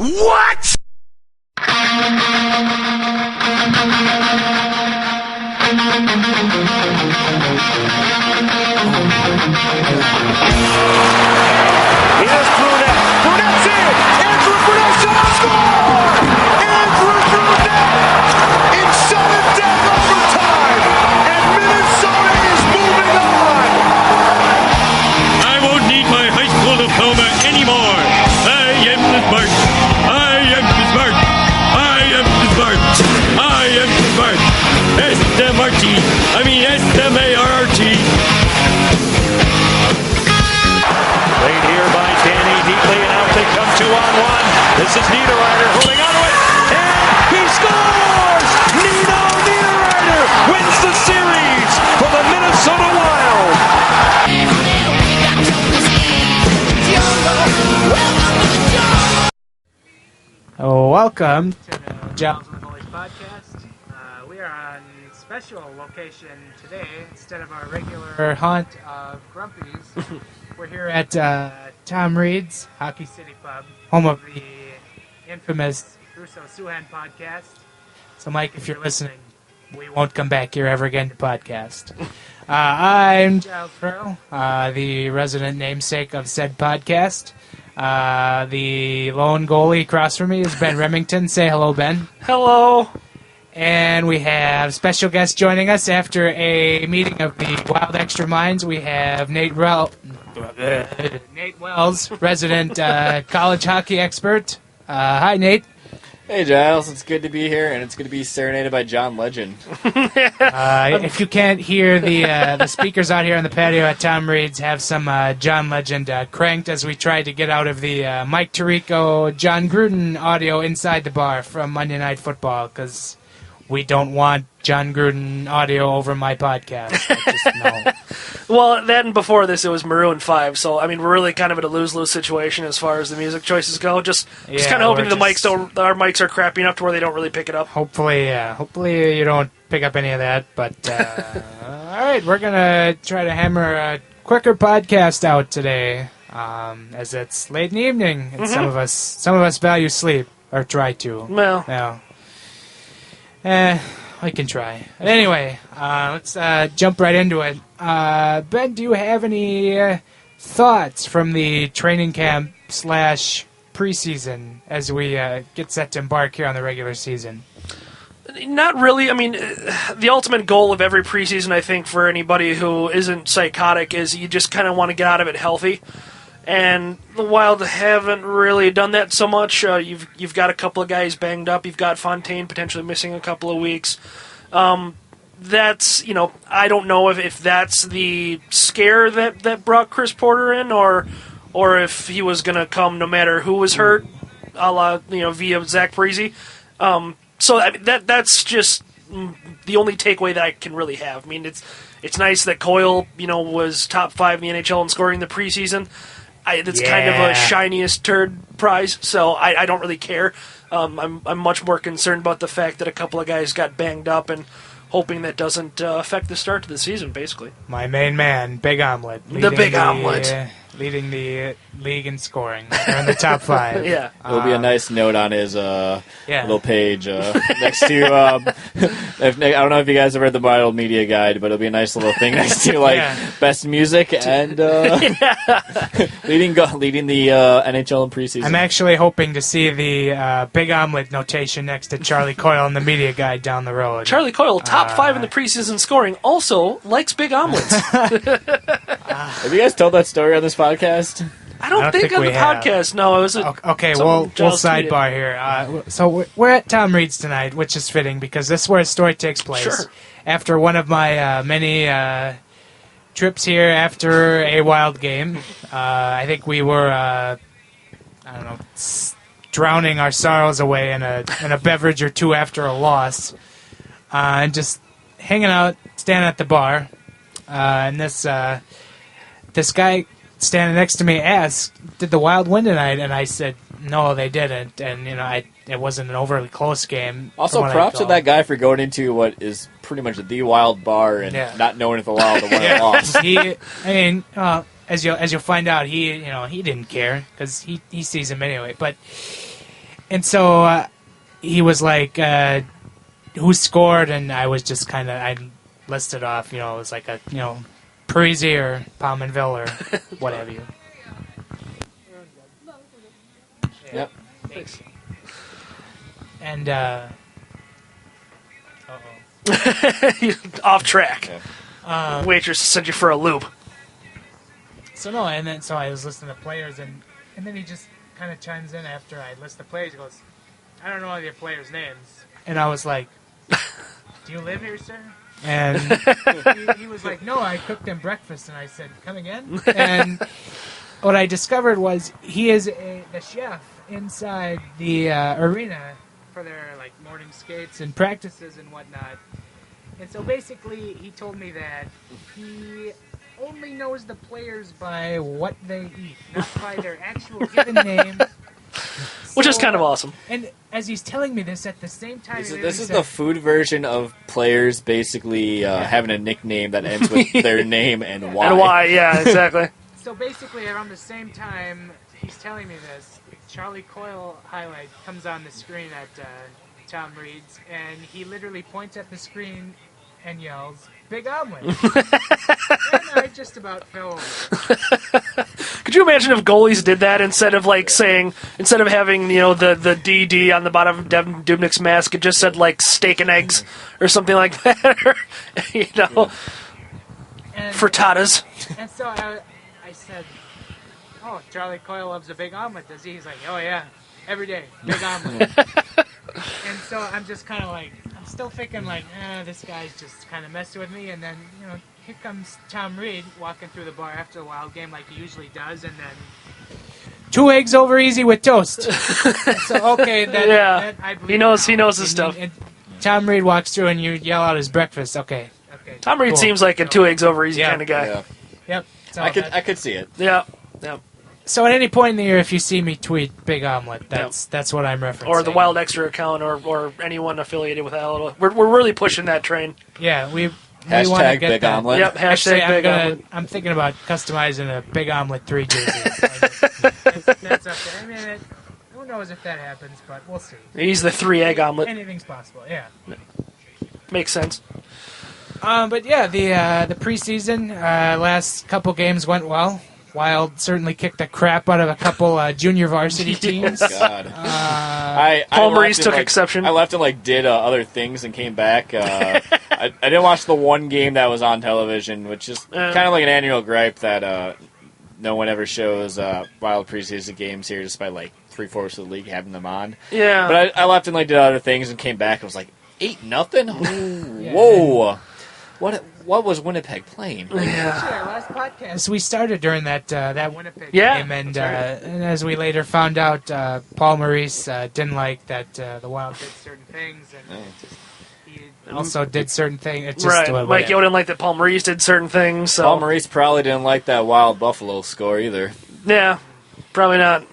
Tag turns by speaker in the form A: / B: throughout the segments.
A: What? Here's Brunette. Brunette's in. Andrew Brunette shot to score. Andrew Brunette in sudden death overtime, and Minnesota is moving on.
B: I won't need my high school diploma anymore. I am the smart. I am the smart. I am the smart. I am the smart. S-M-R-T. I mean S-M-A-R-R-T.
A: Played here by Danny deeply, and out they come 2-on-1. This is Niederreiter holding on to it, and he scores! Nino Niederreiter wins the series for the Minnesota Wild.
C: Welcome to the Giles and Goalie podcast. We are on special location today instead of our regular haunt of Grumpy's. We're here at Tom Reed's Hockey City Pub, home of the infamous Russo Suhan podcast. So, Mike, if you're listening, we won't come back here ever again to podcast. I'm Giles Pearl, the resident namesake of said podcast. The lone goalie across from me is Ben Remington. Say hello, Ben.
D: Hello.
C: And we have special guest joining us after a meeting of the Wild Extra Minds. We have Nate Wells, resident college hockey expert. Hi, Nate.
E: Hey, Giles. It's good to be here, and it's good to be serenaded by John Legend.
C: If you can't hear the speakers out here on the patio at Tom Reed's have some John Legend cranked as we tried to get out of the Mike Tirico, John Gruden audio inside the bar from Monday Night Football, because we don't want John Gruden audio over my podcast. No.
D: Well, that and before this, it was Maroon 5, so, I mean, we're really kind of in a lose-lose situation as far as the music choices go. Just kind of hoping our mics are crappy enough to where they don't really pick it up.
C: Hopefully you don't pick up any of that, but, all right, we're going to try to hammer a quicker podcast out today, as it's late in the evening, and some of us value sleep, or try to.
D: Well.
C: Yeah. I can try. Anyway, let's jump right into it. Ben, do you have any thoughts from the training camp / preseason as we get set to embark here on the regular season?
D: Not really. I mean, the ultimate goal of every preseason, I think, for anybody who isn't psychotic is you just kind of want to get out of it healthy. And the Wild haven't really done that so much. You've got a couple of guys banged up. You've got Fontaine potentially missing a couple of weeks. That's, I don't know if that's the scare that brought Chris Porter in, or if he was going to come no matter who was hurt, a la, via Zach Parise. So that's just the only takeaway that I can really have. I mean, it's nice that Coyle, was top 5 in the NHL in scoring in the preseason. That's kind of a shiniest turd prize, so I don't really care. I'm much more concerned about the fact that a couple of guys got banged up and hoping that doesn't affect the start to the season, basically.
C: My main man, Big Omelette.
D: The Big Omelette.
C: Leading the league in scoring. They're in the top 5.
D: Yeah.
E: It'll be a nice note on his little page next to... I don't know if you guys have read the Wild Media Guide, but it'll be a nice little thing next to, best music and leading the NHL in preseason.
C: I'm actually hoping to see the Big Omelette notation next to Charlie Coyle in the Media Guide down the road.
D: Charlie Coyle, top 5 in the preseason scoring, also likes Big Omelets.
E: Have you guys told that story on this podcast?
D: I don't think on the podcast. No, it was
C: okay, we'll sidebar here. So we're at Tom Reed's tonight, which is fitting because this is where a story takes place.
D: Sure.
C: After one of my many trips here after a Wild game, I think we were, drowning our sorrows away in a beverage or two after a loss, and just hanging out, standing at the bar, and this guy standing next to me asked, "Did the Wild win tonight?" And I said, "No, they didn't." And it wasn't an overly close game.
E: Also, props to that guy for going into what is pretty much the Wild bar and not knowing if the Wild won or lost.
C: As you'll find out, he didn't care because he sees him anyway. But And so he was like, who scored? And I was just I listed off, it was like a, Parisi or Palmanville or what have you.
E: Yep.
C: Thanks. And,
D: Off track.
E: Yeah.
D: Waitress sent you for a loop.
C: So I was listening to players, and then he just kind of chimes in after I list the players. He goes, I don't know all your players' names. And I was like, do you live here, sir? And he was like, no, I cooked them breakfast. And I said, come again? And what I discovered was he is the chef inside the arena for their morning skates and practices and whatnot. And so basically he told me that he only knows the players by what they eat, not by their actual given name.
D: Which is kind of awesome.
C: And as he's telling me this, at the same time...
E: This is the food version of players basically having a nickname that ends with their name and why.
D: And why, yeah, exactly.
C: So basically, around the same time he's telling me this, Charlie Coyle highlight comes on the screen at Tom Reed's, and he literally points at the screen and yells, Big Omelette. And I just about fell over.
D: Could you imagine if goalies did that instead of having the DD on the bottom of Devin Dubnik's mask, it just said steak and eggs or something like that,
C: And,
D: frittatas.
C: And so I said, oh, Charlie Coyle loves a big omelet, does he? He's like, oh yeah, every day, big omelet. And so I'm just kind of I'm still thinking this guy's just kind of messing with me. And then, here comes Tom Reed walking through the bar after a Wild game like he usually does. And then 2 eggs over easy with toast. So, okay, that I believe
D: he knows his stuff.
C: And Tom Reed walks through and you yell out his breakfast. Okay.
D: Tom Reed seems like a 2 eggs over easy kind of guy.
E: Yeah.
C: Yep. So
E: I could see it.
D: Yeah.
C: So at any point in the year, if you see me tweet Big Omelet, that's what I'm referencing.
D: Or the Wild Extra account, or anyone affiliated with that. We're really pushing that train.
C: Yeah, we
E: Hashtag
C: want to get
E: Big
C: that.
E: Omelet.
D: Yep, hashtag
C: Actually,
D: Big Omelet.
C: I'm thinking about customizing a Big Omelet 3 jersey. That's up there. I mean, who knows if that happens, but we'll see.
D: He's the 3-egg omelet.
C: Anything's possible, yeah.
D: Makes sense.
C: But yeah, the preseason, last couple games went well. Wild certainly kicked the crap out of a couple junior varsity teams.
E: God.
D: Paul Maurice took exception.
E: I left and did other things and came back. I didn't watch the one game that was on television, which is kind of like an annual gripe that no one ever shows Wild preseason games here, despite 3/4 of the league having them on.
D: Yeah.
E: But I left and did other things and came back and was like 8-0.
C: Yeah.
E: Whoa. What was Winnipeg playing?
C: Actually, our last podcast, we started during that Winnipeg
D: Yeah,
C: game, and as we later found out, Paul Maurice didn't like that the Wild did certain things, and he also did certain things. It's just
D: Right. Mike Yo didn't like that Paul Maurice did certain things. So.
E: Paul Maurice probably didn't like that Wild Buffalo score either.
D: Yeah, probably not.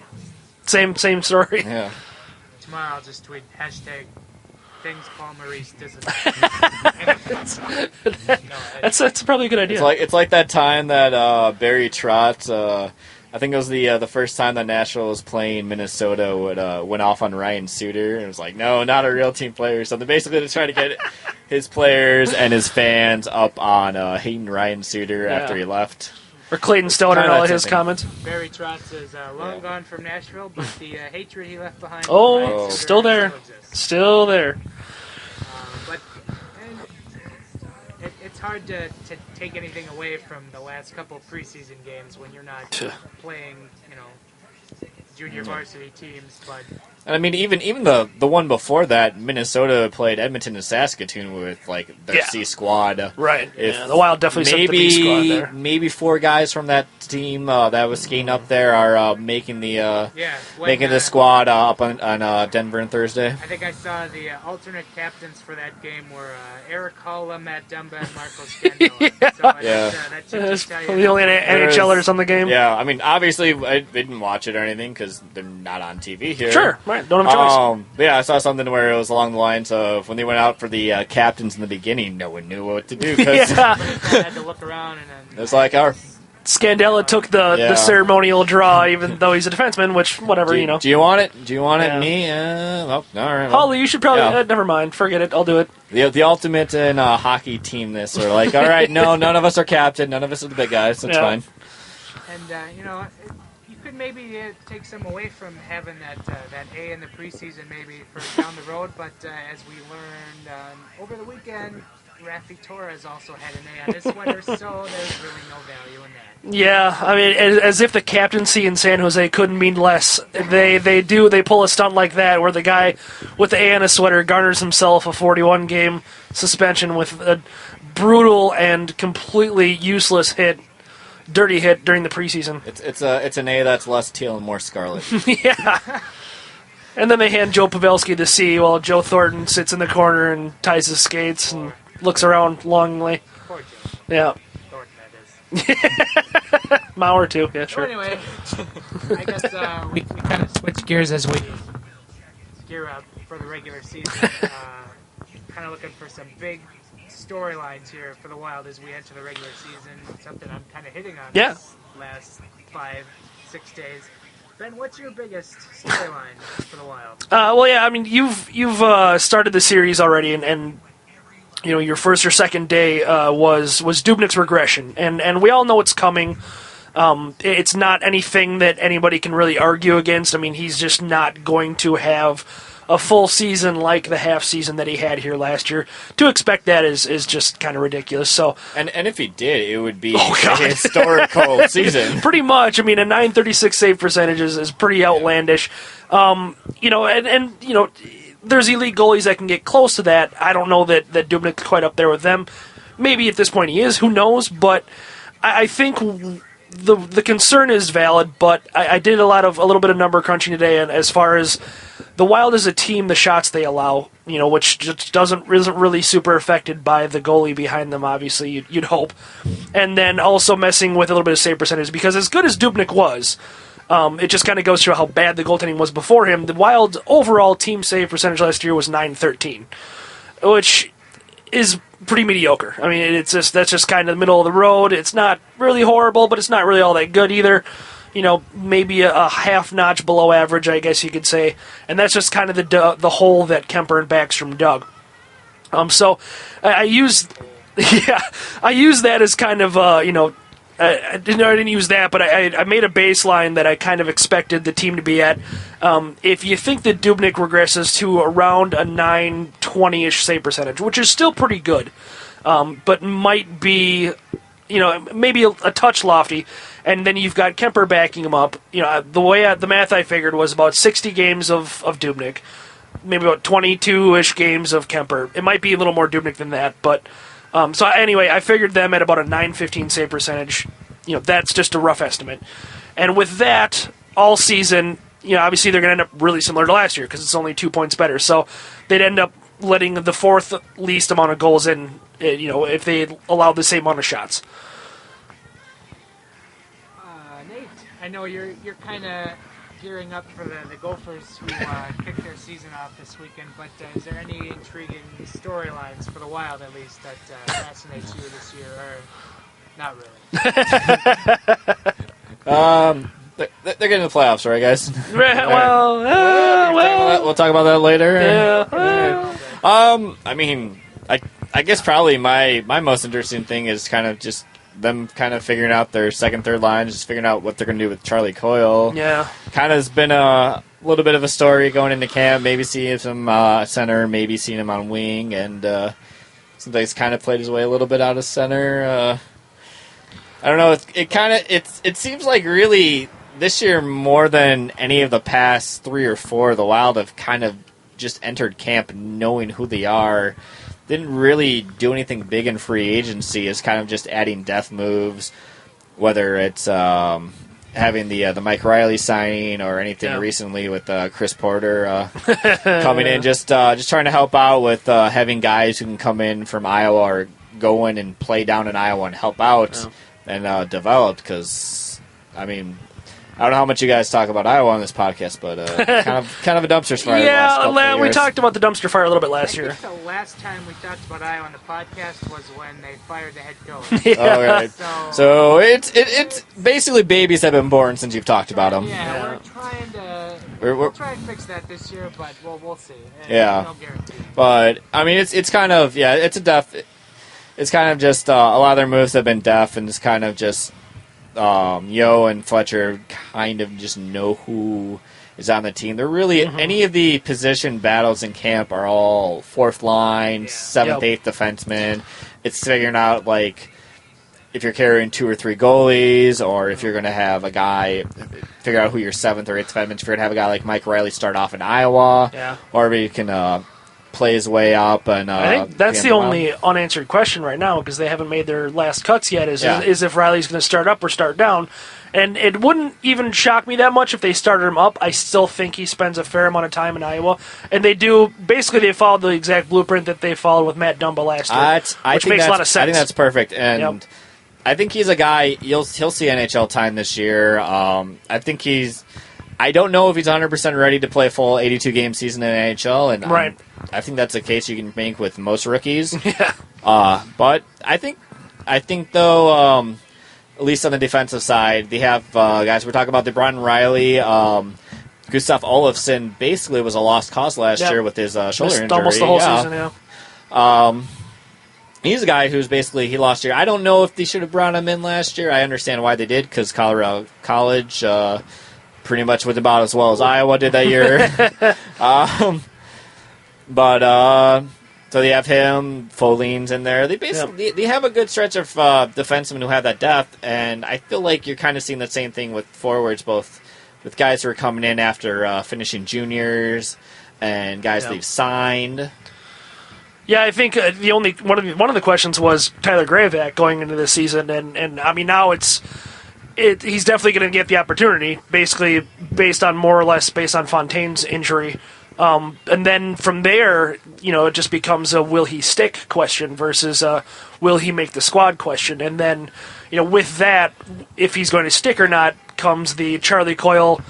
D: Same story.
E: Yeah.
C: Tomorrow I'll just tweet hashtag things Paul Maurice doesn't.
D: That's probably a good idea.
E: It's like that time that Barry Trotz, I think it was the first time that Nashville was playing Minnesota, went off on Ryan Suter, and it was like, no, not a real team player. So they're basically just trying to get his players and his fans up on hating Ryan Suter after he left.
D: Or Clayton Stoner and all of his comments.
C: Barry Trotz is long gone from Nashville, but the hatred he left behind.
D: Oh, still there. Still there.
C: But it's hard to take anything away from the last couple preseason games when you're not playing, junior varsity teams. But
E: And I mean, even the one before that, Minnesota played Edmonton and Saskatoon with their C squad.
D: Right. The Wild definitely sent the B squad there.
E: Maybe 4 guys from that team that was skating up there are making the squad up on Denver on Thursday.
C: I think I saw the alternate captains for that game were Eric Holla, Matt Dumba, and Marco Scandella. So
D: that's the only NHLers on the game.
E: Yeah, I mean, obviously I didn't watch it or anything because they're not on TV here.
D: Sure, right. Don't have a choice.
E: Yeah, I saw something where it was along the lines of when they went out for the captains in the beginning, no one knew what to do. Cause
C: I had to look around and then...
E: It was like, all
D: Scandella took the ceremonial draw, even though he's a defenseman, which, whatever,
E: Do you want it? Do you want it? Me? Well, all right.
D: Holly, you should probably... never mind. Forget it. I'll do it.
E: The ultimate in hockey team this. We're like, all right, no, none of us are captain. None of us are the big guys. That's fine.
C: And, you could maybe take some away from having that A in the preseason maybe for down the road, but as we learned over the weekend, Rafi Torres also had an A on his sweater, so there's really no value in that.
D: Yeah, I mean, as if the captaincy in San Jose couldn't mean less. They pull a stunt like that where the guy with the A on his sweater garners himself a 41-game suspension with a brutal and completely useless dirty hit during the preseason.
E: It's an A that's less teal and more scarlet.
D: Yeah. And then they hand Joe Pavelski the C while Joe Thornton sits in the corner and ties his skates and looks around longingly.
C: Poor Joe.
D: Yeah.
C: Thornton, that is.
D: Mauer too, yeah, sure.
C: So anyway, I guess we kind of switch gears as we gear up for the regular season. Kind of looking for some big storylines here for the Wild as we enter the regular season. Something I'm kind of hitting on this last 5-6 days. Ben, what's your biggest storyline for the Wild?
D: I mean, you've started the series already, and your first or second day was Dubnyk's regression, and we all know it's coming. It's not anything that anybody can really argue against. I mean, he's just not going to have a full season like the half season that he had here last year. To expect that is just kind of ridiculous. So,
E: and if he did, it would be a historical season.
D: Pretty much. I mean, a .936 save percentage is pretty outlandish. There's elite goalies that can get close to that. I don't know that Dubnyk's quite up there with them. Maybe at this point he is. Who knows? But I think the concern is valid. But I did a little bit of number crunching today, and as far as the Wild as a team, the shots they allow, which just isn't really super affected by the goalie behind them, obviously, you'd hope. And then also messing with a little bit of save percentage, because as good as Dubnyk was, it just kind of goes to how bad the goaltending was before him. The Wild's overall team save percentage last year was .913, which is pretty mediocre. I mean, that's just kind of the middle of the road. It's not really horrible, but it's not really all that good either. Maybe a half notch below average, I guess you could say, and that's just kind of the hole that Kemper and Backstrom dug. So I used that as kind of I didn't use that, but I made a baseline that I kind of expected the team to be at. If you think that Dubnyk regresses to around a .920-ish save percentage, which is still pretty good, but might be, maybe a touch lofty, and then you've got Kemper backing him up. The math I figured was about 60 games of Dubnyk, maybe about 22-ish games of Kemper. It might be a little more Dubnyk than that, but... So anyway, I figured them at about a .915 save percentage. That's just a rough estimate. And with that, all season, obviously they're going to end up really similar to last year because it's only 2 points better. So they'd end up letting the fourth least amount of goals in, if they allowed the same amount of shots.
C: Nate, I know you're kind of gearing up for the Gophers who kicked their season off this weekend, but is there any intriguing storylines for the Wild, at least, that fascinates you this year, or not really?
E: They're getting the playoffs, right, guys?
D: We'll
E: talk about that later.
D: Yeah.
E: I mean, I guess probably my most interesting thing is kind of just them kind of figuring out their second, third line, just figuring out what they're going to do with Charlie Coyle.
D: Yeah.
E: Kind of has been a little bit of a story going into camp, maybe seeing some center, maybe seeing him on wing, and seems like he's kind of played his way a little bit out of center. I don't know, it seems like really this year more than any of the past 3 or 4, the Wild have kind of just entered camp knowing who they are. Didn't really do anything big in free agency. It's kind of just adding depth moves, whether it's having the Mike Riley signing or anything recently with Chris Porter coming in, just trying to help out with having guys who can come in from Iowa or go in and play down in Iowa and help out and develop. Because I mean, I don't know how much you guys talk about Iowa on this podcast, but kind of a dumpster fire.
D: Yeah, we talked about the dumpster fire a little bit last year.
C: I think the last time we talked about Iowa on the podcast was when they fired the head coach.
E: Okay. So it's basically babies have been born since you've talked about them.
C: Yeah, we're trying to we'll try and fix that this year, but we'll see. No guarantee.
E: But I mean, it's kind of it's kind of just a lot of their moves have been deaf, and it's kind of just. Yo and Fletcher kind of just know who is on the team. They're really any of the position battles in camp are all fourth line, 7th, 8th defenseman. It's figuring out like if you're carrying 2 or 3 goalies, or if you're going to have a guy figure out who your 7th or 8th defenseman. If you're going to have a guy like Mike Riley start off in Iowa, or maybe you can play his way up. And
D: I think that's the only unanswered question right now because they haven't made their last cuts yet. Is if Riley's going to start up or start down, and it wouldn't even shock me that much if they started him up. I still think he spends a fair amount of time in Iowa, and they followed the exact blueprint that they followed with Matt Dumba last year, which makes a lot of sense.
E: I think that's perfect, and I think he's a guy he'll see NHL time this year. I think I don't know if he's 100% ready to play a full 82-game season in the NHL, and I think that's a case you can make with most rookies. But I think though, at least on the defensive side, they have guys. We're talking about the Brian Riley, Gustav Olofsson. Basically, was a lost cause last year with his shoulder injury.
D: Almost the whole season.
E: He's a guy who's basically he lost year. I don't know if they should have brought him in last year. I understand why they did because Colorado College. Pretty much went about as well as Iowa did that year. So they have him, Foligne's in there. They basically they have a good stretch of defensemen who have that depth, and I feel like you're kind of seeing the same thing with forwards, both with guys who are coming in after finishing juniors and guys they've signed.
D: Yeah, I think the only one of the questions was Tyler Graveck going into this season, and I mean now he's definitely going to get the opportunity, basically based on Fontaine's injury. And then from there, it just becomes a will he stick question versus a will he make the squad question. And then, with that, if he's going to stick or not, comes the Charlie Coyle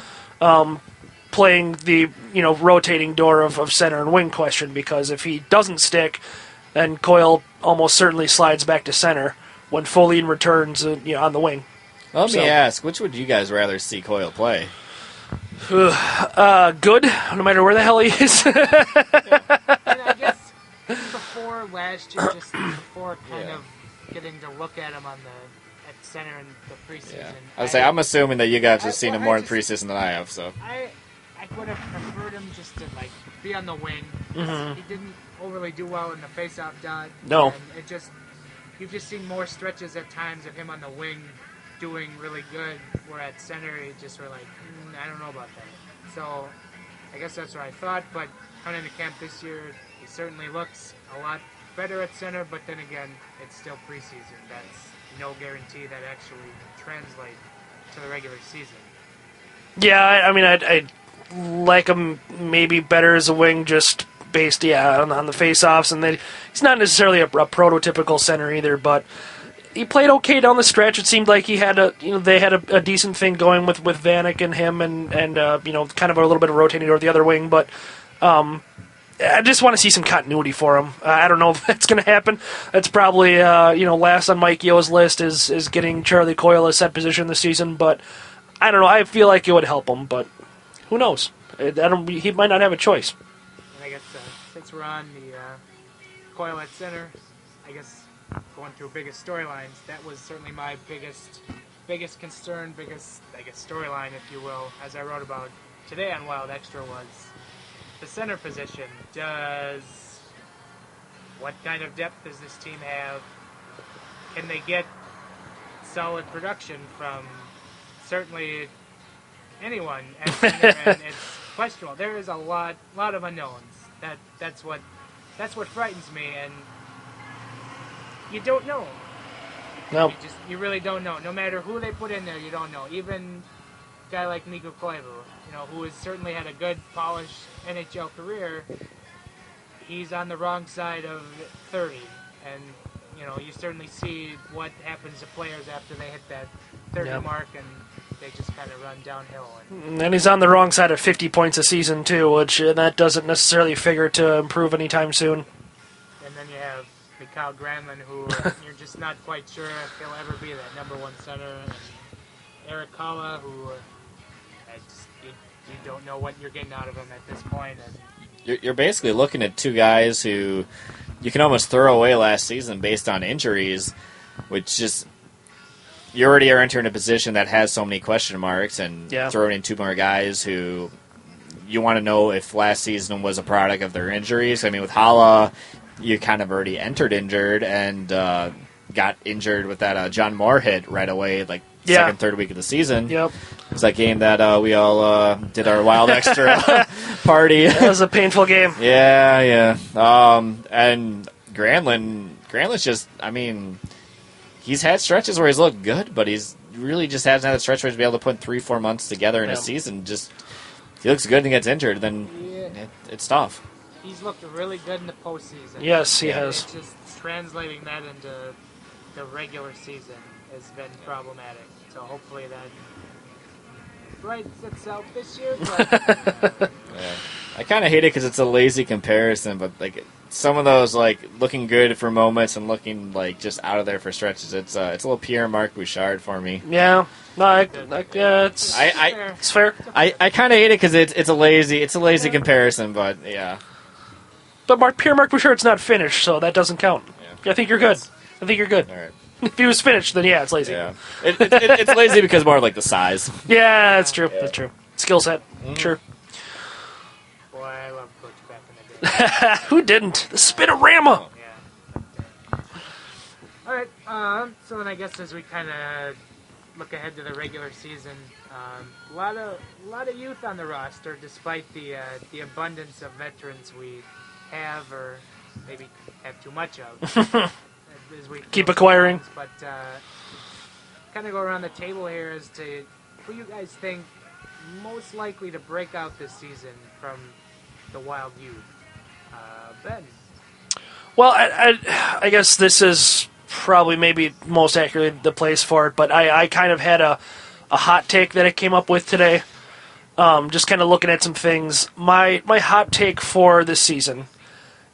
D: playing the, rotating door of center and wing question. Because if he doesn't stick, then Coyle almost certainly slides back to center when Foligne returns on the wing.
E: Let me ask, which would you guys rather see Coyle play?
D: Good, no matter where the hell he is.
C: And I guess before last year, just before kind of getting to look at him at center in the preseason.
E: I'm assuming that you guys have seen him more in preseason than I have. So
C: I would have preferred him just to be on the wing. He didn't overly do well in the face-off dot.
D: No.
C: And you've just seen more stretches at times of him on the wing doing really good, where at center he just were like, I don't know about that. So I guess that's what I thought, but coming into camp this year, he certainly looks a lot better at center, but then again, it's still preseason. That's no guarantee that actually translate to the regular season.
D: Yeah, I mean, I'd like him maybe better as a wing just based, on the face-offs, and then he's not necessarily a prototypical center either, but he played okay down the stretch. It seemed like he had they had a decent thing going with Vanek and him, and kind of a little bit of rotating over the other wing. But I just want to see some continuity for him. I don't know if that's going to happen. That's probably last on Mike Yo's list is getting Charlie Coyle a set position this season. But I don't know. I feel like it would help him, but who knows? He might not have a choice.
C: And I guess since we're on the Coyle at center, I guess. Going through biggest storylines, that was certainly my biggest concern, biggest, storyline, if you will, as I wrote about today on Wild Extra, was the center position. What kind of depth does this team have? Can they get solid production from certainly anyone at center? And it's questionable. There is a lot of unknowns. That's what frightens me, and you don't know.
D: No.
C: You really don't know. No matter who they put in there, you don't know. Even a guy like Mikko Koivu, who has certainly had a good, polished NHL career, he's on the wrong side of 30. And, you certainly see what happens to players after they hit that 30 mark. And they just kind of run downhill.
D: And he's on the wrong side of 50 points a season, too, which that doesn't necessarily figure to improve anytime soon.
C: And then you have Mikhail Granlund, who you're just not quite sure if he'll ever be that number one center. And Eric Kalla, who you don't know what you're getting out of him at this point. And
E: you're basically looking at two guys who you can almost throw away last season based on injuries, which just you already are entering a position that has so many question marks, and throwing in two more guys who you want to know if last season was a product of their injuries. I mean, with Hala, you kind of already entered injured and got injured with that John Moore hit right away, like second, third week of the season.
D: Yep.
E: It was that game that we all did our wild extra party.
D: That was a painful game.
E: Yeah. And Granlund's just, I mean, he's had stretches where he's looked good, but he's really just hasn't had a stretch where he's been able to put 3-4 months together in a season. Just he looks good and gets injured, then it's tough.
C: He's looked really good in the postseason.
D: Yes, he has.
C: It's just translating that into the regular season has been problematic. So hopefully that rights itself this year. But
E: I kind of hate it because it's a lazy comparison, but like some of those like looking good for moments and looking like just out of there for stretches, it's a little Pierre-Marc Bouchard for me.
D: Yeah, no, it's fair.
E: I kind of hate it because it's a lazy comparison, but yeah.
D: But Pierre-Marc Bouchard's not finished, so that doesn't count. Yeah. I think you're good. All right. If he was finished, then it's lazy.
E: Yeah, it's lazy because more like the size.
D: Yeah, that's true. Yeah. That's true. Skill set, sure.
C: Boy, I love Coach back in the day.
D: Who didn't? The Spinorama.
C: Yeah. All right. So then I guess as we kind of look ahead to the regular season, a lot of youth on the roster, despite the abundance of veterans we have, or maybe have too much of. As we
D: keep acquiring.
C: But kind of go around the table here as to who you guys think most likely to break out this season from the Wild youth. Ben?
D: Well, I guess this is probably maybe most accurately the place for it, but I kind of had a hot take that I came up with today. Just kind of looking at some things. My hot take for this season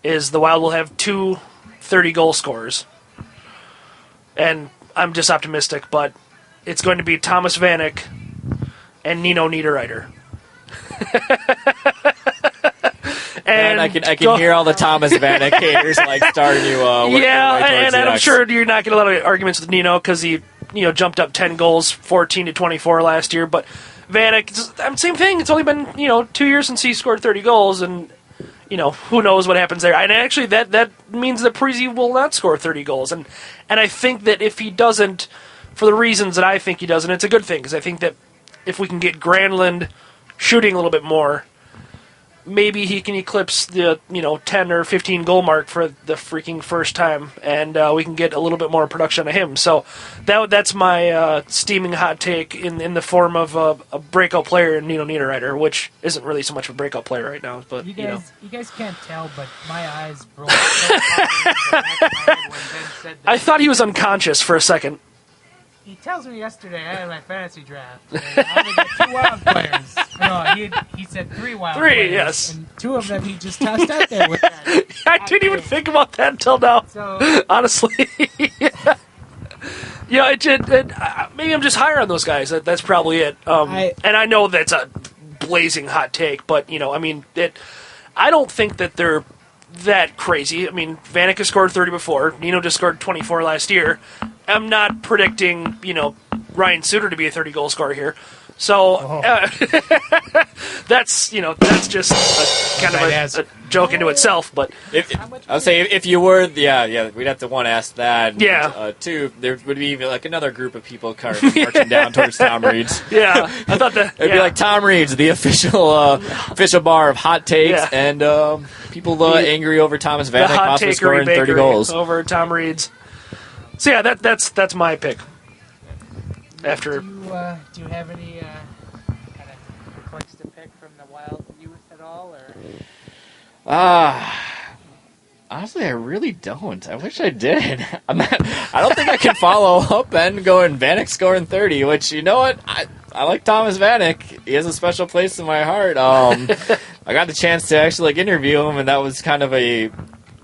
D: is the Wild will have 2 30-goal scorers. And I'm just optimistic, but it's going to be Thomas Vanek and Nino Niederreiter.
E: And I can hear all the Thomas Vanek haters like starting you.
D: And I'm sure you're not getting a lot of arguments with Nino because he jumped up 10 goals, 14 to 24 last year. But Vanek, same thing. It's only been 2 years since he scored 30 goals, and who knows what happens there. And actually, that means that Preezy will not score 30 goals. And I think that if he doesn't, for the reasons that I think he doesn't, it's a good thing. Because I think that if we can get Granlund shooting a little bit more, maybe he can eclipse the 10 or 15 goal mark for the freaking first time. And we can get a little bit more production of him. So that's my steaming hot take in the form of a breakout player in Nino Niederreiter, which isn't really so much of a breakout player right now. But
C: you guys can't tell, but my eyes rolled so hard in the back of my head when Ben said that.
D: I thought he was unconscious for a second.
C: He tells me yesterday I had my fantasy draft. And I only got 2 Wild players. No, he said 3 Wild players.
D: 3, yes.
C: And 2 of them he just tossed out there with that.
D: I didn't even think about that until now.
C: So,
D: honestly. Maybe I'm just higher on those guys. That's probably it. And I know that's a blazing hot take, but, I don't think that they're that crazy. I mean, Vanek has scored 30 before. Nino just scored 24 last year. I'm not predicting, Ryan Suter to be a 30-goal scorer here. So that's just a kind of a joke into itself. But
E: I'll say if you were, we'd have to one ask that.
D: Yeah.
E: 2, there would be like another group of people marching down towards Tom Reed's.
D: Yeah, I thought that
E: it'd be like Tom Reed's, the official bar of hot takes, and people angry over Thomas Vanek possibly scoring 30 goals
D: over Tom Reed's. So that's my pick. After
C: do you have any kind of clicks to pick from the Wild youth at all, or?
E: Honestly, I really don't. I wish I did. I don't think I can follow up and going Vanek scoring 30. Which, you know what? like Thomas Vanek. He has a special place in my heart. I got the chance to actually like interview him, and that was kind of a.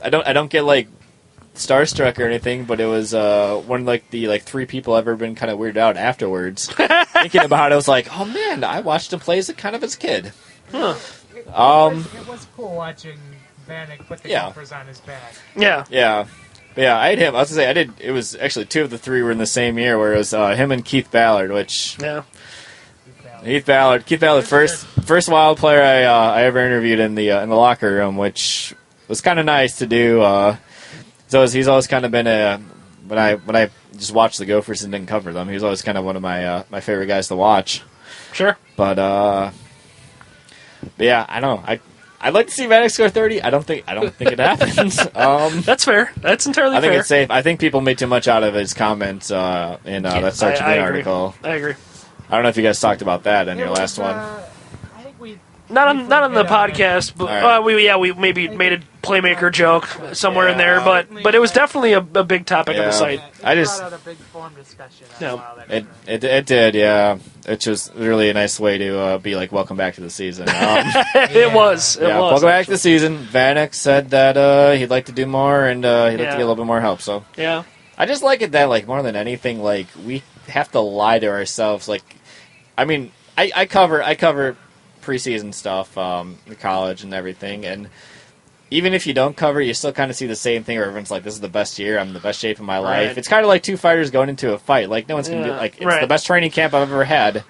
E: I don't get like starstruck or anything, but it was one of like the like 3 people I've ever been kind of weirded out afterwards. Thinking about it, I was like, oh man, I watched him play as a kid.
D: Huh.
C: It was cool watching Vanek put the golfers on his back.
D: Yeah.
E: Yeah. But yeah, I had him. I was gonna say I did. It was actually 2 of the 3 were in the same year, where it was him and Keith Ballard. Which Keith Ballard, first Wild player I ever interviewed in the locker room, which was kind of nice to do. So he's always kind of been when I just watched the Gophers and didn't cover them, he was always kind of one of my favorite guys to watch.
D: Sure.
E: But yeah, I don't know. I'd like to see Vanek score 30. I don't think it happens.
D: That's fair. That's entirely fair.
E: I think it's safe. I think people made too much out of his comments in that Star Tribune article.
D: I agree.
E: I don't know if you guys talked about that in your last one.
C: I think we
D: not on the podcast, but
E: right.
D: we maybe made a playmaker joke somewhere in there, but it was definitely a big topic of the site.
C: I just brought out a big form discussion.
E: It did, yeah. It's just really a nice way to be like, welcome back to the season.
D: It was.
E: Welcome back to the season. Vanek said that he'd like to do more and he'd like to get a little bit more help. So
D: yeah,
E: I just like it that like more than anything, like we have to lie to ourselves. Like, I mean, I cover preseason stuff, in college and everything, and even if you don't cover, you still kind of see the same thing where everyone's like, this is the best year, I'm in the best shape of my life.
D: Right.
E: It's kind of like 2 fighters going into a fight. Like, no one's going to do, like, it's the best training camp I've ever had.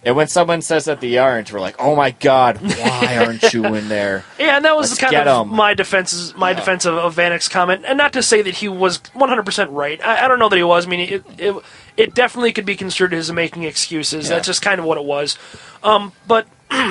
E: And when someone says that they aren't, we're like, oh my God, why aren't you in there?
D: Yeah, and that was
E: Let's
D: kind of my defense of Vanek's comment. And not to say that he was 100% right. I don't know that he was. I mean, it definitely could be construed as making excuses.
E: Yeah.
D: That's just kind of what it was. But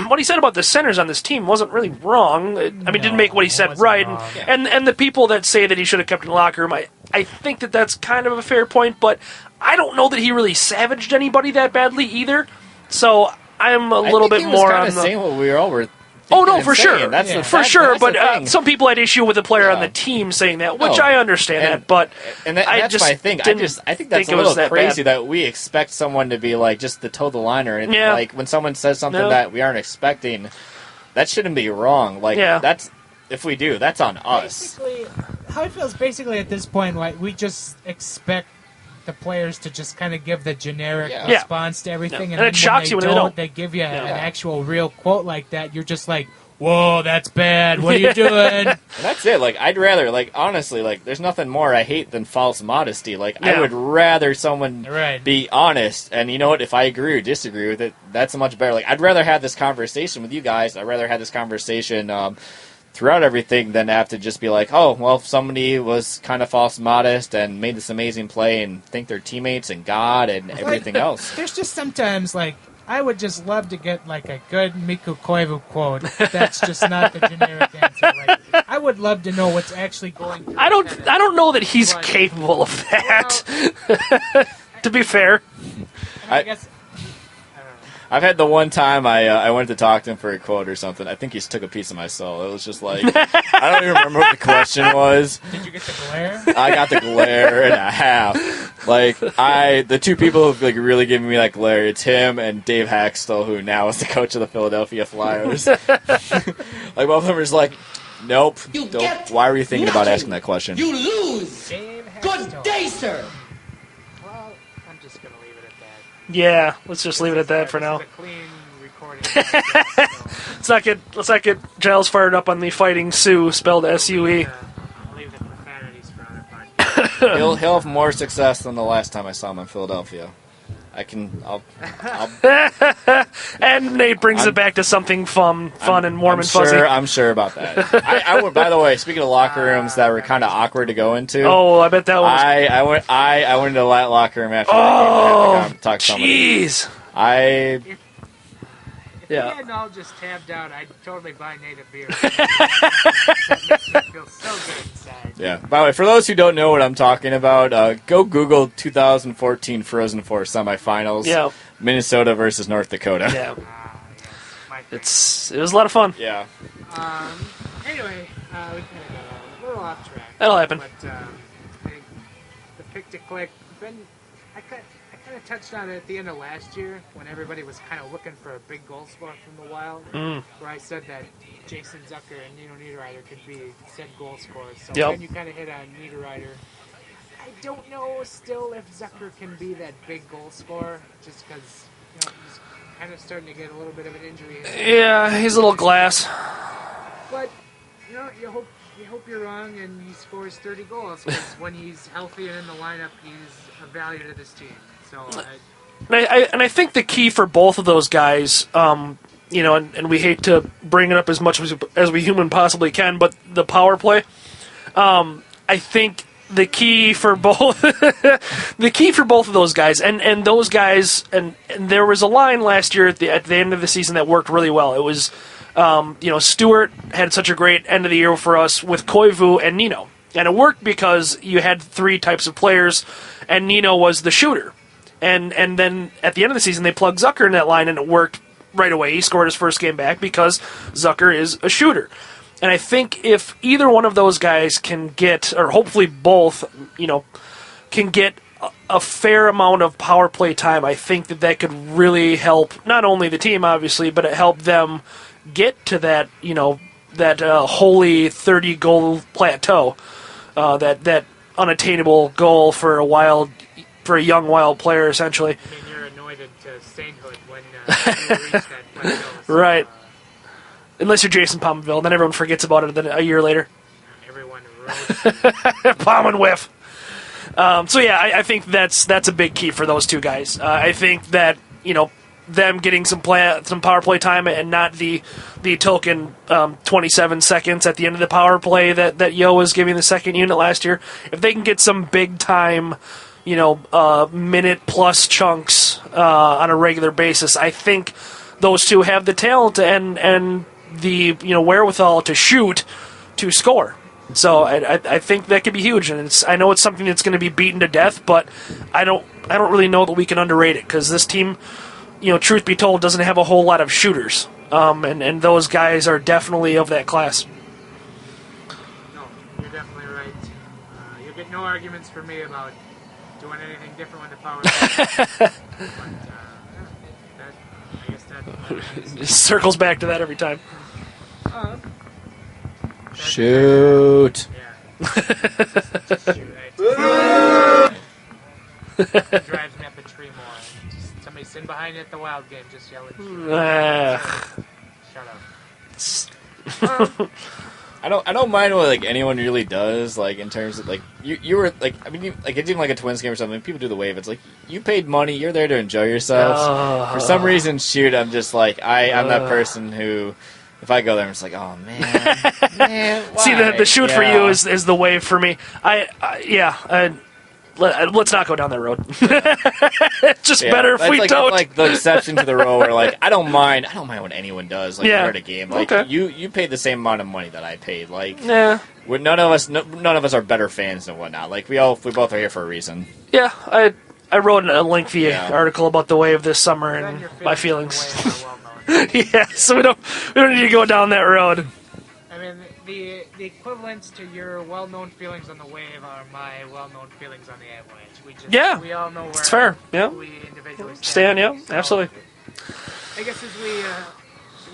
D: what he said about the centers on this team wasn't really wrong. Didn't make what he said right. And the people that say that he should have kept in the locker room, I think that that's kind of a fair point, but I don't know that he really savaged anybody that badly either. So I'm a little bit more on the
E: saying what we all were.
D: Oh no, for sure,
E: That's
D: sure.
E: the
D: But
E: thing.
D: some people had issue with the player on the team saying that, which I understand that. But
E: that's my thing. I think that's a little crazy that we expect someone to be like just the toe the line or anything.
D: Yeah.
E: Like when someone says something that we aren't expecting, that shouldn't be wrong. Like that's if we do, that's on us.
C: Basically, how it feels basically at this point, like we just expect the players to just kind of give the generic response to everything,
D: and it shocks you when they don't.
C: They give you an actual real quote like that. You're just like, whoa, that's bad. What are you doing?
E: And that's it. Like, I'd rather, like, honestly, like, there's nothing more I hate than false modesty. Like, I would rather someone be honest. And you know what? If I agree or disagree with it, that's much better. Like, I'd rather have this conversation with you guys. I'd rather have this conversation throughout everything than have to just be like, oh, well, if somebody was kind of false modest and made this amazing play and think they're teammates and God and everything else.
C: There's just sometimes, like, I would just love to get, like, a good Mikko Koivu quote. That's just not the generic answer. Like, I would love to know what's actually going on.
D: I don't know that he's capable of that, to be fair.
C: I guess...
E: I've had the one time I went to talk to him for a quote or something. I think he just took a piece of my soul. It was just like, I don't even remember what the question was.
C: Did you get the glare?
E: I got the glare and a half. Like, the 2 people who've like really given me that glare, it's him and Dave Haxtell, who now is the coach of the Philadelphia Flyers. Like, both of them are just like, nope. Why were you thinking about asking that question?
F: You lose. Good day, sir.
C: Well, I'm just going to leave it at that.
D: Yeah, let's just leave it at that for now.
C: It's a clean recording.
D: Let's not get Giles fired up on the Fighting Sioux, spelled S-U-E.
C: I'll leave the profanities for other podcasts.
E: He'll have more success than the last time I saw him in Philadelphia. I'll
D: And Nate brings it back to something fun and warm and fuzzy.
E: I'm sure about that. I would. By the way, speaking of locker rooms that were kind of awkward to go into.
D: Oh, I bet that was.
E: I went into the locker room after I came to talk to somebody.
D: Jeez.
C: If we hadn't all just tabbed out, I'd totally buy Nate a beer. That makes me feel so good inside.
E: Yeah. By the way, for those who don't know what I'm talking about, go Google 2014 Frozen Four semifinals.
D: Yeah.
E: Minnesota versus North Dakota.
D: Yeah. It was a lot of fun.
E: Yeah.
C: Anyway, we kind of got a little off track.
D: That'll happen.
C: But I think the pick to click. I kind of touched on it at the end of last year when everybody was kind of looking for a big goal scorer from the Wild, where I said that Jason Zucker and Nino Niederreiter could be said goal scorers. So then you kind of hit on Niederreiter. I don't know still if Zucker can be that big goal scorer, just because he's kind of starting to get a little bit of an injury.
D: Yeah, he's a little glass.
C: But you hope you're wrong and he scores 30 goals, because when he's healthy and in the lineup, he's a value to this team. So.
D: I think the key for both of those guys, and we hate to bring it up as much as we human possibly can, but the power play, I think the key for both of those guys, and those guys, and there was a line last year at the end of the season that worked really well. It was, Stewart had such a great end of the year for us with Koivu and Nino, and it worked because you had three types of players, and Nino was the shooter. And then at the end of the season, they plugged Zucker in that line, and it worked right away. He scored his first game back because Zucker is a shooter. And I think if either one of those guys can get, or hopefully both, can get a fair amount of power play time, I think that could really help not only the team, obviously, but it helped them get to that, that holy 30-goal plateau, that unattainable goal for a young Wild player, essentially.
C: I mean, you're anointed to sainthood when you reach that plateau. So,
D: right. Unless you're Jason Pominville, then everyone forgets about it a year later.
C: Everyone roasts.
D: Palm and whiff. I think that's a big key for those two guys. I think that, them getting some power play time and not the token 27 seconds at the end of the power play that Yo was giving the second unit last year. If they can get some big time, minute-plus chunks on a regular basis, I think those two have the talent and the wherewithal to shoot, to score. So I think that could be huge, and I know it's something that's going to be beaten to death, but I don't really know that we can underrate it, because this team, truth be told, doesn't have a whole lot of shooters, and those guys are definitely of that class.
C: No, you're definitely right. You'll get no arguments from me about doing anything different with the power play. I guess that
D: just circles back to that every time.
E: Shoot.
C: Just shoot. It drives me up a tree more. Just somebody sitting behind you at the Wild game just yelling. Shut up.
E: I don't mind what anyone really does, in terms of you were it's even like a Twins game or something. People do the wave. It's like, you paid money, you're there to enjoy yourselves. For some reason, shoot, I'm just I'm that person who, if I go there, I'm just like, oh man, why?
D: See, the shoot for you is the wave for me. Let's not go down that road. It's just better if we don't.
E: That's the exception to the rule where I don't mind what anyone does at a game.
D: Okay.
E: You paid the same amount of money that I paid.
D: Yeah.
E: None of us are better fans and whatnot. We both are here for a reason.
D: Yeah, I wrote a lengthy article about the wave this summer and my feelings. Yeah, so we don't need to go down that road.
C: I mean, the equivalents to your well-known feelings on the wave are my well-known feelings on the Avalanche. We all know where
D: it's fair. Yeah,
C: we individually
D: stand. Yeah, absolutely.
C: I guess as we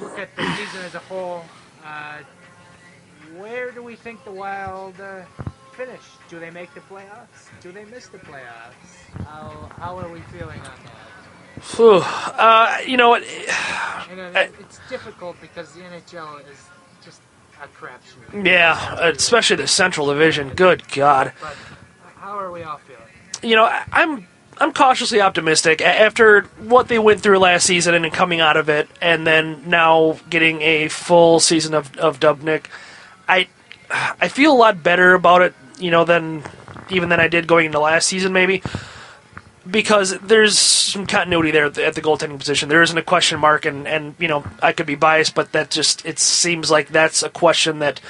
C: look at the season as a whole, where do we think the Wild finish? Do they make the playoffs? Do they miss the playoffs? How are we feeling on that? It's difficult because the NHL is just a crapshoot.
D: Yeah, especially the Central Division. Good God.
C: But how are we all feeling?
D: I'm cautiously optimistic after what they went through last season and coming out of it, and then now getting a full season of Dubnyk. I feel a lot better about it, than I did going into last season, maybe. Because there's some continuity there at the goaltending position. There isn't a question mark, and I could be biased, but it seems like that's a question that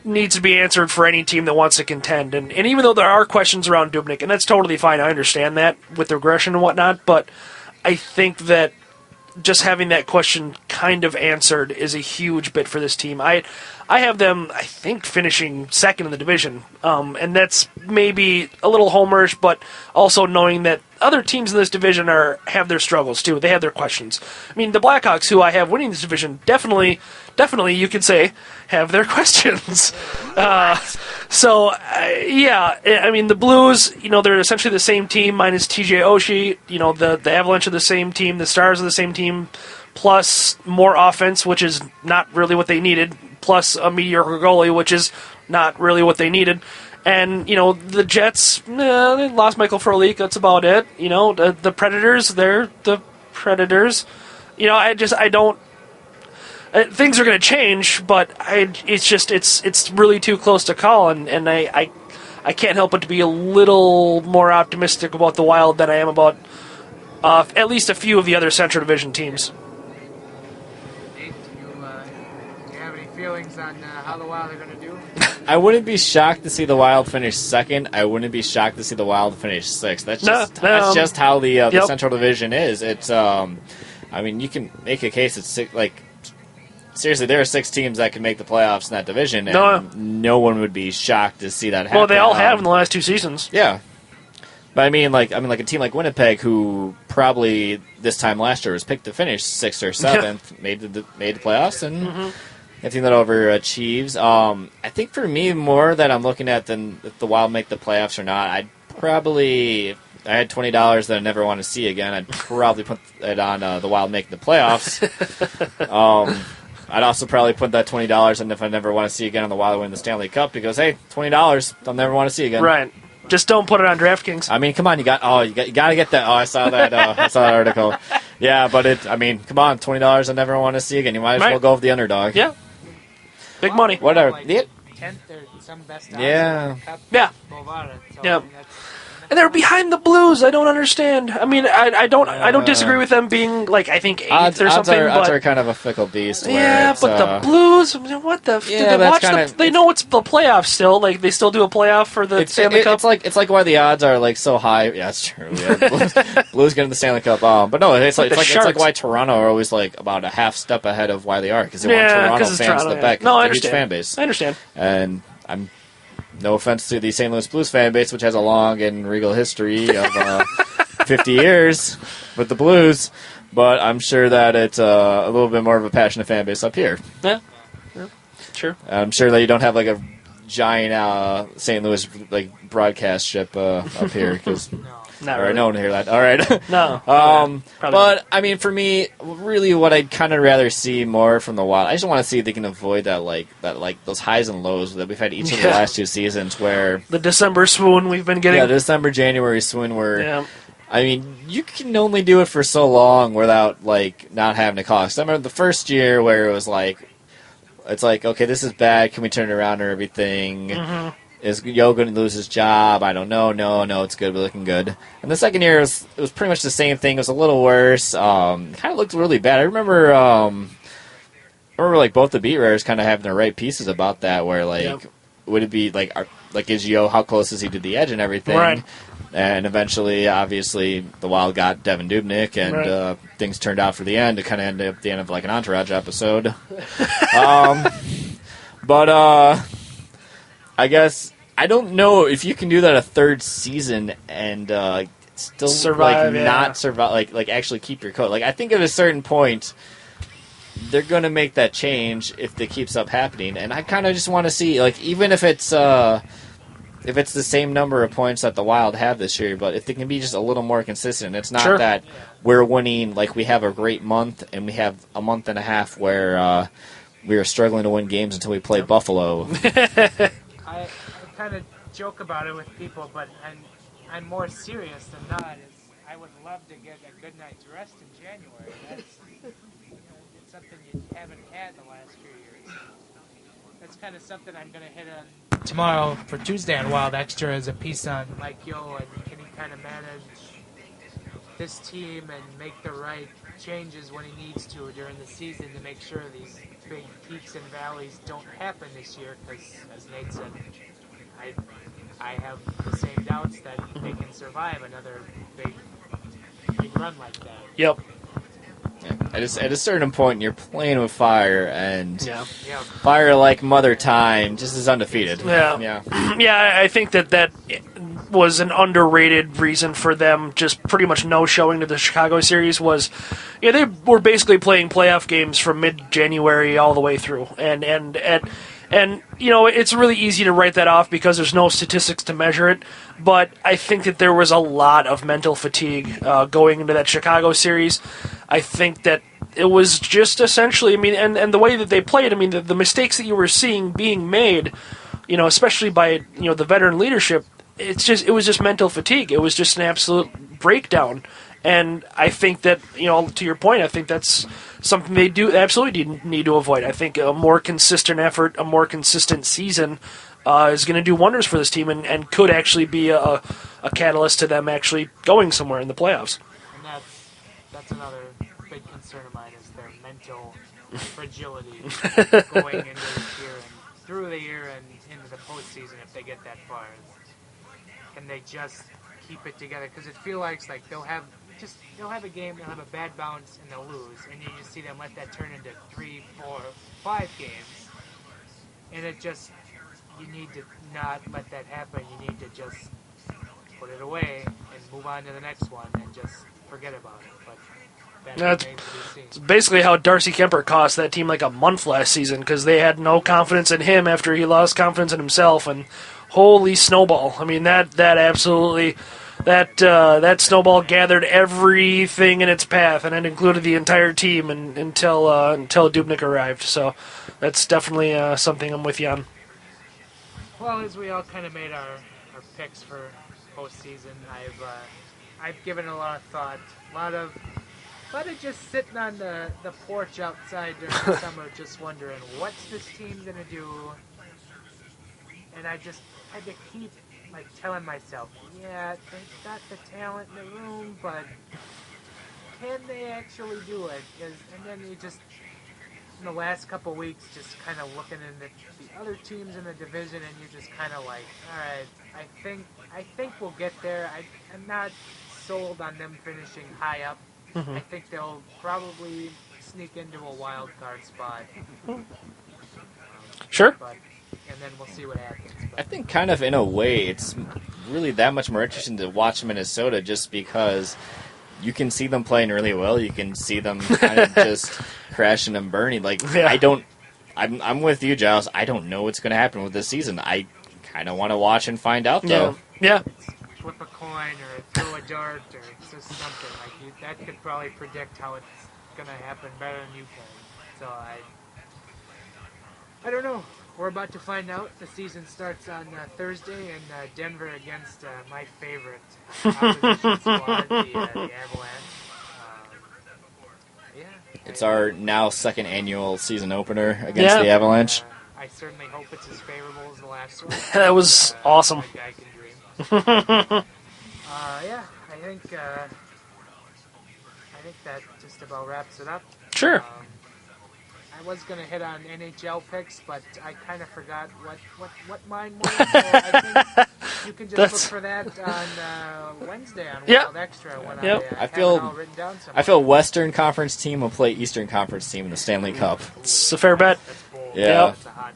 D: needs to be answered for any team that wants to contend. And even though there are questions around Dubnyk, and that's totally fine, I understand that with the regression and whatnot, but I think that just having that question kind of answered is a huge bit for this team. I have them, I think, finishing second in the division, and that's maybe a little homerish, but also knowing that other teams in this division have their struggles too. They have their questions. I mean, the Blackhawks, who I have winning this division, definitely, you could say, have their questions. Yeah, I mean, the Blues, they're essentially the same team minus TJ Oshie. The Avalanche are the same team. The Stars are the same team, plus more offense, which is not really what they needed, plus a mediocre goalie, which is not really what they needed. And, the Jets, they lost Michael Frolik. That's about it. The Predators, they're the Predators. I don't... things are going to change, but it's really too close to call, and I can't help but to be a little more optimistic about the Wild than I am about at least a few of the other Central Division teams.
C: Nate, do you have any feelings on how the Wild are going to do?
E: I wouldn't be shocked to see the Wild finish second. I wouldn't be shocked to see the Wild finish sixth. That's just how the Central Division is. It's you can make a case. It's seriously, there are 6 teams that can make the playoffs in that division, and no one would be shocked to see that happen.
D: Well, they all have in the last 2 seasons.
E: Yeah, but I mean, a team like Winnipeg, who probably this time last year was picked to finish 6th or 7th, made the playoffs, and I think that overachieves. I think for me, more that I'm looking at than if the Wild make the playoffs or not, I'd probably, if I had $20 that I never want to see again, I'd probably put it on the Wild making the playoffs. I'd also probably put that $20 on if I never want to see again on the Wild win the Stanley Cup, because, hey, $20, I'll never want to see again.
D: Right. Just don't put it on DraftKings.
E: I mean, come on, you got to get that. Oh, I saw that. I saw that article. Yeah, but come on, $20 I never want to see again. You might as well go with the underdog.
D: Yeah. Big money.
E: Whatever.
C: 10th or some best odds Cup.
D: Yeah. Yeah. And they're behind the Blues. I don't understand. I mean, I don't disagree with them being I think 8th or something.
E: Odds are kind of a fickle beast.
D: Yeah, but the Blues, what the?
E: Yeah,
D: they watch they know it's the playoffs still. They still do a playoff for the Stanley Cup.
E: It's like why the odds are so high. Yeah, that's true. Yeah, Blues getting the Stanley Cup. But no, it's like why Toronto are always about a half step ahead of why they are, because they want Toronto fans to back.
D: No, I
E: understand.
D: Huge
E: fan base.
D: I understand.
E: And no offense to the St. Louis Blues fan base, which has a long and regal history of 50 years with the Blues, but I'm sure that it's a little bit more of a passionate fan base up here.
D: Yeah, sure.
E: I'm sure that you don't have a giant St. Louis broadcast ship up here, because
D: Not
E: really.
D: Really.
E: No one hear that. All right.
D: No.
E: But I mean, for me, really, what I'd kind of rather see more from the Wild, I just want to see if they can avoid that those highs and lows that we've had each of the last 2 seasons, where
D: the December swoon we've been getting.
E: Yeah, December, January swoon, where.
D: Yeah.
E: I mean, you can only do it for so long without not having to cost. I remember the first year where it was it's okay, this is bad. Can we turn it around or everything?
D: Mm-hmm.
E: Is Yo going to lose his job? I don't know. No, it's good. We're looking good. And the second year, it was pretty much the same thing. It was a little worse. Kind of looked really bad. I remember both the beat writers kind of having the right pieces about that, where would it be is Yo, how close is he to the edge and everything?
D: Right.
E: And eventually, obviously, the Wild got Devin Dubnyk, and things turned out for the end. It kind of ended up the end of an Entourage episode. But I guess I don't know if you can do that a third season and still
D: survive,
E: not survive, actually keep your coat. I think at a certain point they're going to make that change if it keeps up happening, and I kind of just want to see even if it's the same number of points that the Wild have this year, but if they can be just a little more consistent. It's not that we're winning we have a great month and we have a month and a half where we are struggling to win games until we play Buffalo.
C: I kind of joke about it with people, but I'm more serious than not. I would love to get a good night's rest in January. That's it's something you haven't had the last few years. That's kind of something I'm going to hit on tomorrow for Tuesday on Wild Extra as a piece on Mike Yo, and can he kind of manage this team and make the right changes when he needs to during the season to make sure these big peaks and valleys don't happen this year, because, as Nate said, I have the same doubts that they can survive another big run like that.
D: Yep.
E: At a certain point, you're playing with fire, and
D: Yeah.
E: fire, like Mother Time, just is undefeated.
D: Yeah. Yeah, I think that was an underrated reason for them just pretty much no showing to the Chicago series was, they were basically playing playoff games from mid-January all the way through, and it's really easy to write that off because there's no statistics to measure it, but I think that there was a lot of mental fatigue going into that Chicago series. I think that it was just essentially, and the way that they played, the mistakes that you were seeing being made, especially by, the veteran leadership, it was just mental fatigue. It was just an absolute breakdown. And I think that, to your point, I think that's something they absolutely need to avoid. I think a more consistent effort, a more consistent season is going to do wonders for this team and could actually be a catalyst to them actually going somewhere in the playoffs.
C: And that's another big concern of mine is their mental fragility going into this year and through the year and into the postseason if they get that far. Can they just keep it together? Because it feels like they'll have a game, they'll have a bad bounce, and they'll lose. And you just see them let that turn into 3, 4, 5 games. And you need to not let that happen. You need to just put it away and move on to the next one and just forget about it. But that remains to be seen.
D: It's basically how Darcy Kemper cost that team like a month last season because they had no confidence in him after he lost confidence in himself. And holy snowball. That absolutely... That snowball gathered everything in its path, and it included the entire team until Dubnyk arrived. So that's definitely something I'm with you on.
C: Well, as we all kind of made our picks for postseason, I've given a lot of thought, a lot of just sitting on the porch outside during the summer, just wondering what's this team gonna do, and I just had to keep telling myself, yeah, they've got the talent in the room, but can they actually do it? And then you just, in the last couple weeks, just kind of looking into the other teams in the division, and you're just kind of like, all right, I think we'll get there. I'm not sold on them finishing high up. I think they'll probably sneak into a wild card spot.
D: Sure.
C: And then we'll see what happens.
E: I think kind of in a way it's really that much more interesting to watch Minnesota just because you can see them playing really well. You can see them kind of just crashing and burning. I'm with you, Giles. I don't know what's going to happen with this season. I kind of want to watch and find out, though.
D: Yeah.
C: Flip a coin or throw a dart or just something. That could probably predict how it's going to happen better than you can. So I don't know. We're about to find out. The season starts on Thursday in Denver against my favorite opposition squad, the Avalanche.
E: It's our now second annual season opener against the Avalanche.
C: I certainly hope it's as favorable as the last one.
D: That was awesome.
C: A guy can dream. I think that just about wraps it up.
D: Sure.
C: I was going to hit on NHL picks, but I kind of forgot what mine was. So I think you can just look for that on Wednesday on Wild Extra when I have it all written down somewhere.
E: I feel Western Conference team will play Eastern Conference team in the Stanley Cup.
D: It's a fair bet.
C: That's bold.
E: Yeah.
C: That's a hot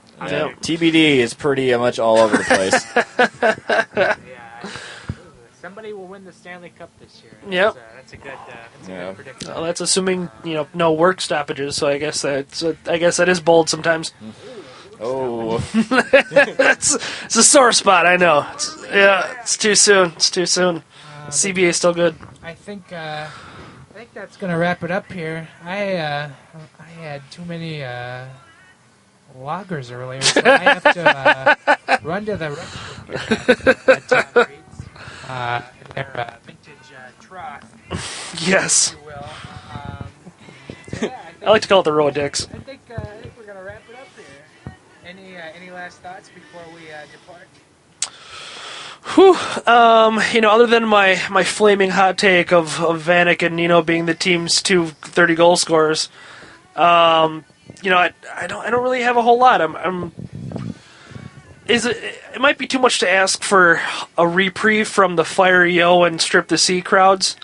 E: TBD is pretty much all over the place.
C: Somebody will win the Stanley Cup this year.
D: Yep.
C: That's a good prediction.
D: Well, that's assuming no work stoppages. So I guess that is bold sometimes.
E: Oh,
D: it's a sore spot. I know. It's too soon. CBA is still good.
C: I think that's gonna wrap it up here. I had too many lagers earlier, so I have to run to the restroom. Their vintage trough.
D: Yes.
C: If you will.
D: I like to call it the row of dicks.
C: I think we're gonna wrap it up here. Any last thoughts before we depart?
D: Whew. Other than my flaming hot take of Vanek and Nino being the team's 2 30-goal scorers, I don't really have a whole lot. It might be too much to ask for a reprieve from the Fire Yo and Strip the Sea crowds,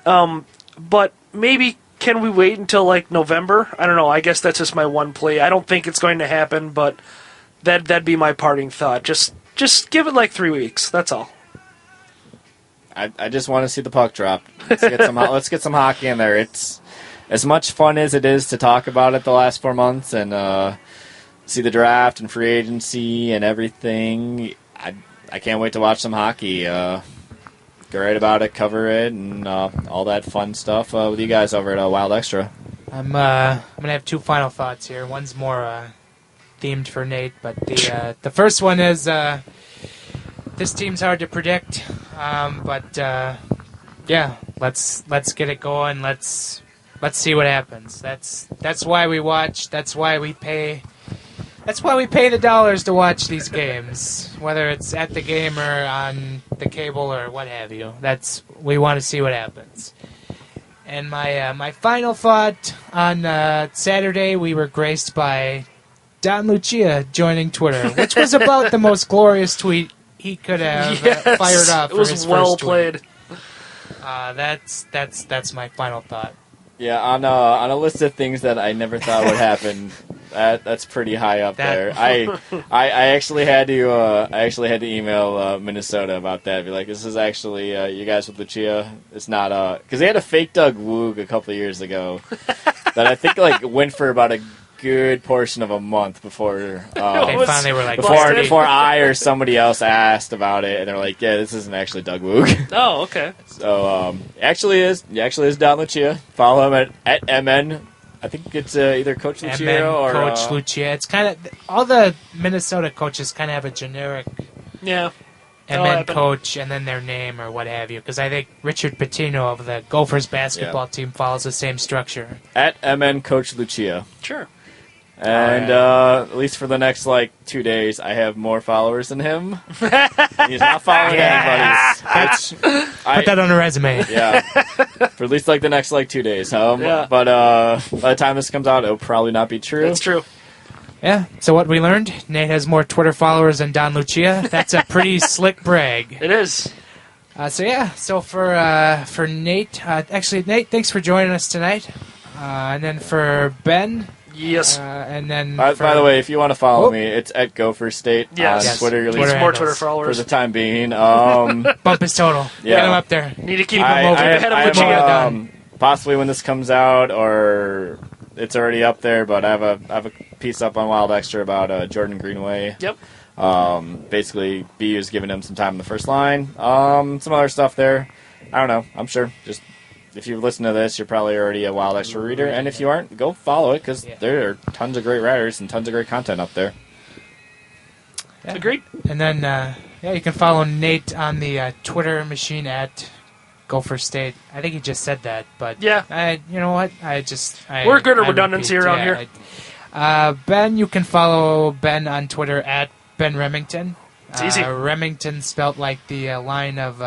D: but maybe can we wait until like November? I don't know. I guess that's just my one plea. I don't think it's going to happen, but that'd be my parting thought. Just give it like 3 weeks. That's all.
E: I just want to see the puck drop. Let's get some hockey in there. It's as much fun as it is to talk about it the last 4 months and see the draft and free agency and everything. I can't wait to watch some hockey. Go right about it, cover it, and all that fun stuff with you guys over at Wild Extra.
C: I'm gonna have two final thoughts here. One's more themed for Nate, but the first one is this team's hard to predict, but yeah, let's get it going. Let's see what happens. That's why we watch. That's why we pay. That's why we pay the dollars to watch these games, whether it's at the game or on the cable or what have you. We want to see what happens. And my final thought on Saturday, we were graced by Don Lucia joining Twitter, which was about the most glorious tweet he could have fired off.
D: It was well played.
C: That's my final thought.
E: Yeah, on a list of things that I never thought would happen, that's pretty high up there. I actually had to email Minnesota about that. Be like, this is actually you guys with Lucia. It's not because they had a fake Doug Woog a couple of years ago that I think went for about a good portion of a month before
C: they finally were like
E: before I or somebody else asked about it, and they're like, yeah, this isn't actually Doug Woog.
D: Oh, okay.
E: So actually is Don Lucia. Follow him at MN. I think it's either Coach Lucia
C: MN,
E: or
C: Coach Lucia. It's kind of all the Minnesota coaches kind of have a generic MN coach and then their name or what have you. Because I think Richard Pitino of the Gophers basketball team follows the same structure.
E: At MN Coach Lucia.
D: Sure.
E: And at least for the next 2 days, I have more followers than him. He's not following anybody.
C: Put that on a resume.
E: Yeah, for at least the next 2 days. But by the time this comes out, it'll probably not be true.
D: That's true.
C: Yeah. So what we learned: Nate has more Twitter followers than Don Lucia. That's a pretty slick brag.
D: It is.
C: So for Nate, actually Nate, thanks for joining us tonight. And then for Ben.
D: Yes.
C: And then
E: by the way, if you want to follow me, it's at Gopher State on Twitter. At least
D: more Twitter followers
E: for the time being.
C: Bump his total.
E: Yeah.
C: Get him up there.
D: Need to keep him ahead of Lucia.
E: Possibly when this comes out, or it's already up there. But I have a piece up on Wild Extra about Jordan Greenway.
D: Yep.
E: Basically, BU is giving him some time in the first line. Some other stuff there. I don't know. I'm sure. Just if you listen to this, you're probably already a Wild Extra reader, and if you aren't, go follow it because there are tons of great writers and tons of great content up there.
C: Yeah.
D: Agreed.
C: And then you can follow Nate on the Twitter machine at Gopher State. I think he just said that, but you know what? We're good at redundancy around here. Ben, you can follow Ben on Twitter at Ben Remington.
D: It's easy.
C: Remington spelt like the line of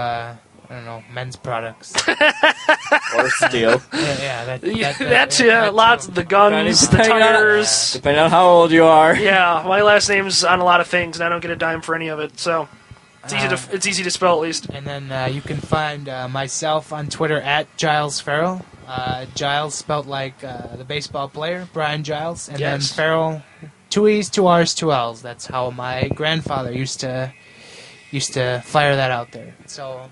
C: I don't know, men's products.
E: Or steel.
D: Lots of the guns, the tires.
E: Depending on how old you are.
D: Yeah, my last name's on a lot of things, and I don't get a dime for any of it, so it's easy to spell at least.
C: And then you can find myself on Twitter at Giles Farrell. Giles spelled like the baseball player, Brian Giles. And then Farrell, 2 E's, 2 R's, 2 L's. That's how my grandfather used to fire that out there. So...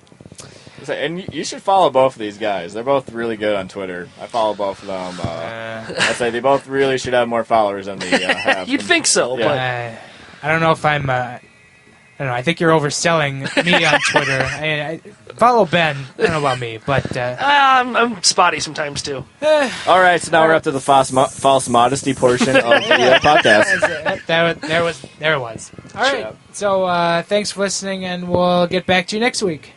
E: And you should follow both of these guys. They're both really good on Twitter. I follow both of them. I say they both really should have more followers than they have.
D: You'd think so, but
C: I don't know if I'm. I don't know. I think you're overselling me on Twitter. I follow Ben. I don't know about me, but
D: I'm spotty sometimes too.
E: All right, so now we're up to the false modesty portion of the podcast.
C: There it was. All right. So thanks for listening, and we'll get back to you next week.